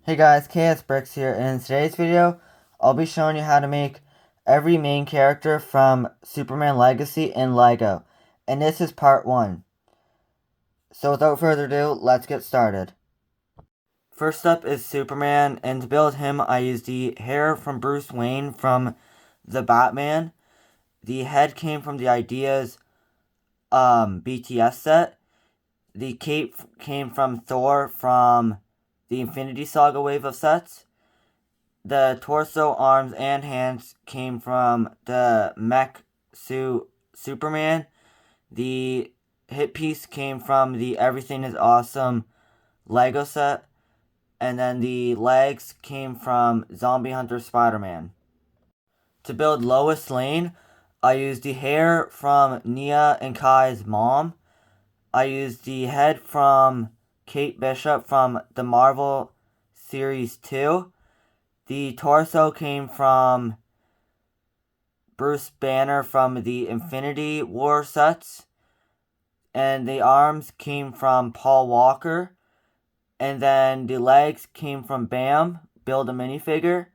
Hey guys, KS Bricks here, and in today's video, I'll be showing you how to make every main character from Superman Legacy in LEGO. And this is part 1. So without further ado, let's get started. First up is Superman, and to build him, I used the hair from Bruce Wayne from the Batman. The head came from the Ideas BTS set. The cape came from Thor from the Infinity Saga wave of sets. The torso, arms, and hands came from the mech suit Superman. The hit piece came from the Everything is Awesome Lego set. And then the legs came from Zombie Hunter Spider-Man. To build Lois Lane, I used the hair from Nia and Kai's mom. I used the head from Kate Bishop from the Marvel Series 2. The torso came from Bruce Banner from the Infinity War sets. And the arms came from Paul Walker. And then the legs came from Bam, Build a Minifigure.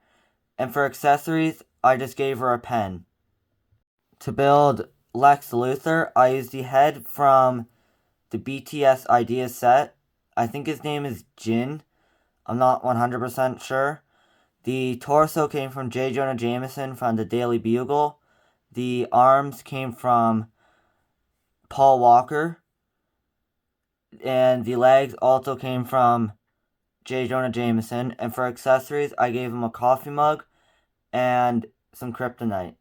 And for accessories, I just gave her a pen. To build Lex Luthor, I used the head from the BTS Ideas set. I think his name is Jin. I'm not 100% sure. The torso came from J. Jonah Jameson from the Daily Bugle. The arms came from Paul Walker. And the legs also came from J. Jonah Jameson. And for accessories, I gave him a coffee mug and some kryptonite.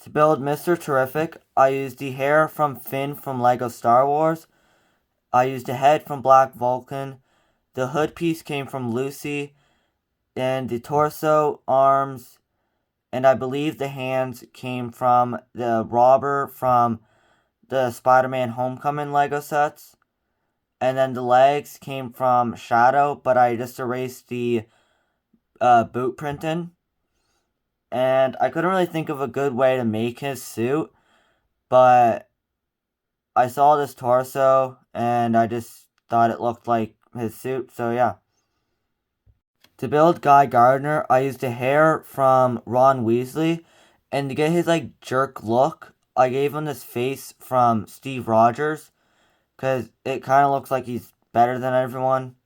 To build Mr. Terrific, I used the hair from Finn from LEGO Star Wars. I used the head from Black Vulcan. The hood piece came from Lucy. And the torso, arms, and I believe the hands came from the robber from the Spider-Man Homecoming Lego sets. And then the legs came from Shadow, but I just erased the boot printing. And I couldn't really think of a good way to make his suit, but I saw this torso and I just thought it looked like his suit, so yeah. To build Guy Gardner, I used the hair from Ron Weasley, and to get his jerk look, I gave him this face from Steve Rogers, because it kind of looks like he's better than everyone.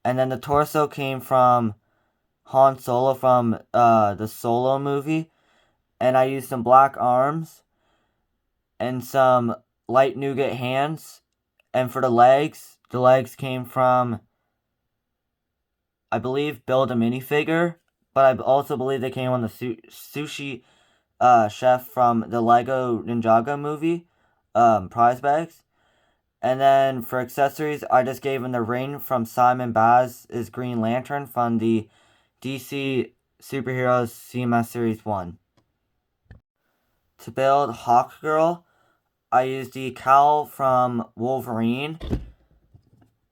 And then the torso came from Han Solo from the Solo movie, and I used some black arms and some light nougat hands. And for the legs came from, I believe, Build a Minifigure, but I also believe they came on the sushi chef from the Lego Ninjago movie, prize bags. And then for accessories, I just gave him the ring from Simon Baz's Green Lantern from the DC Superheroes CMS Series 1. To build Hawkgirl, I used the cowl from Wolverine,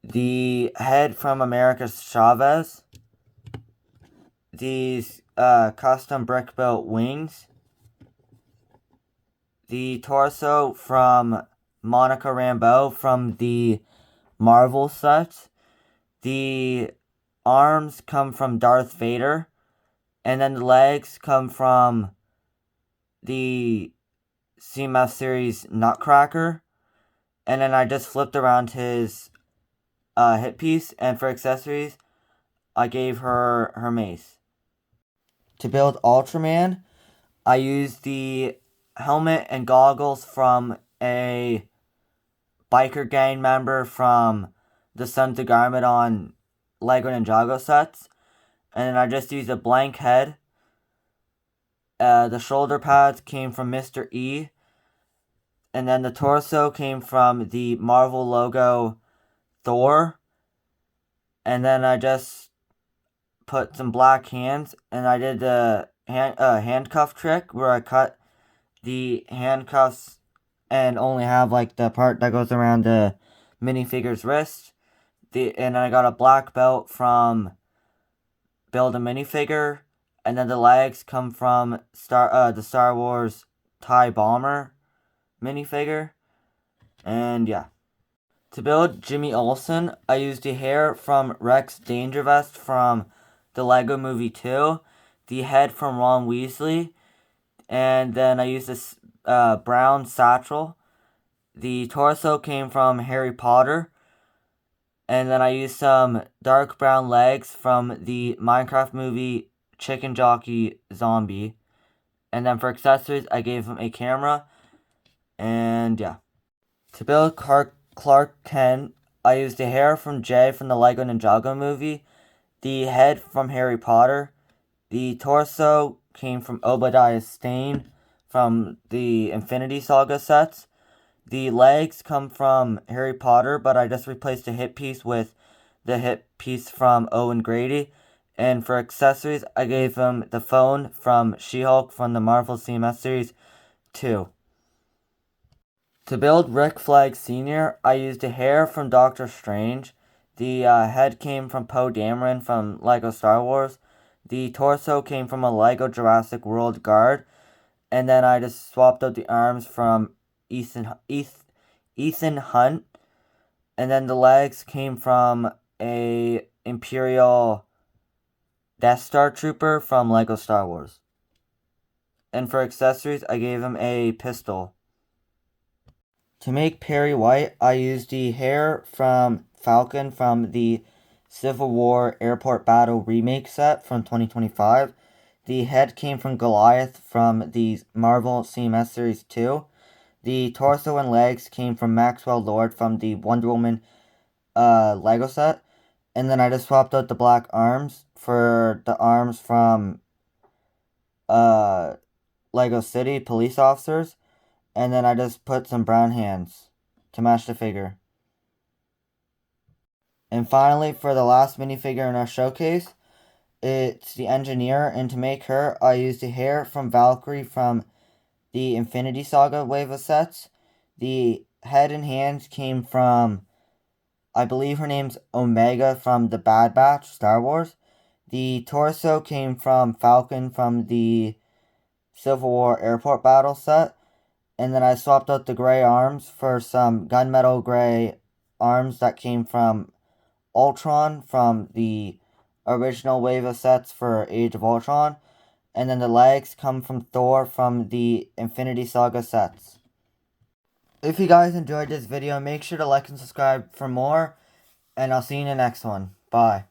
the head from America Chavez, these custom brick built wings, the torso from Monica Rambeau from the Marvel set, the arms come from Darth Vader, and then the legs come from the CMF series Nutcracker, and then I just flipped around his hit piece, and for accessories, I gave her mace. To build Ultraman, I used the helmet and goggles from a biker gang member from the Sons of Garmadon Lego Ninjago sets, and then I just used a blank head. The shoulder pads came from Mr. E, and then the torso came from the Marvel logo Thor, and then I just put some black hands, and I did the handcuff trick where I cut the handcuffs and only have the part that goes around the minifigure's wrist. And I got a black belt from Build a Minifigure, and then the legs come from the Star Wars TIE Bomber minifigure, and yeah. To build Jimmy Olsen, I used the hair from Rex Dangervest from the Lego Movie 2, the head from Ron Weasley, and then I used this brown satchel. The torso came from Harry Potter, and then I used some dark brown legs from the Minecraft movie Chicken Jockey Zombie. And then for accessories, I gave him a camera, and yeah. To build Clark Kent, I used the hair from Jay from the Lego Ninjago movie, the head from Harry Potter, the torso came from Obadiah Stane from the Infinity Saga sets, the legs come from Harry Potter, but I just replaced the hip piece with the hip piece from Owen Grady, and for accessories, I gave him the phone from She-Hulk from the Marvel CMS Series 2. To build Rick Flag Sr., I used a hair from Doctor Strange. The head came from Poe Dameron from LEGO Star Wars. The torso came from a LEGO Jurassic World guard. And then I just swapped out the arms from Ethan Hunt. And then the legs came from a Imperial Death Star Trooper from LEGO Star Wars. And for accessories, I gave him a pistol. To make Perry White, I used the hair from Falcon from the Civil War Airport Battle remake set from 2025. The head came from Goliath from the Marvel CMS Series 2. The torso and legs came from Maxwell Lord from the Wonder Woman Lego set. And then I just swapped out the black arms for the arms from Lego City police officers. And then I just put some brown hands to match the figure. And finally, for the last minifigure in our showcase, it's the Engineer. And to make her, I used the hair from Valkyrie from the Infinity Saga wave of sets. The head and hands came from, I believe her name's Omega from the Bad Batch, Star Wars. The torso came from Falcon from the Civil War Airport Battle set. And then I swapped out the gray arms for some gunmetal gray arms that came from Ultron from the original wave of sets for Age of Ultron. And then the legs come from Thor from the Infinity Saga sets. If you guys enjoyed this video, make sure to like and subscribe for more. And I'll see you in the next one. Bye.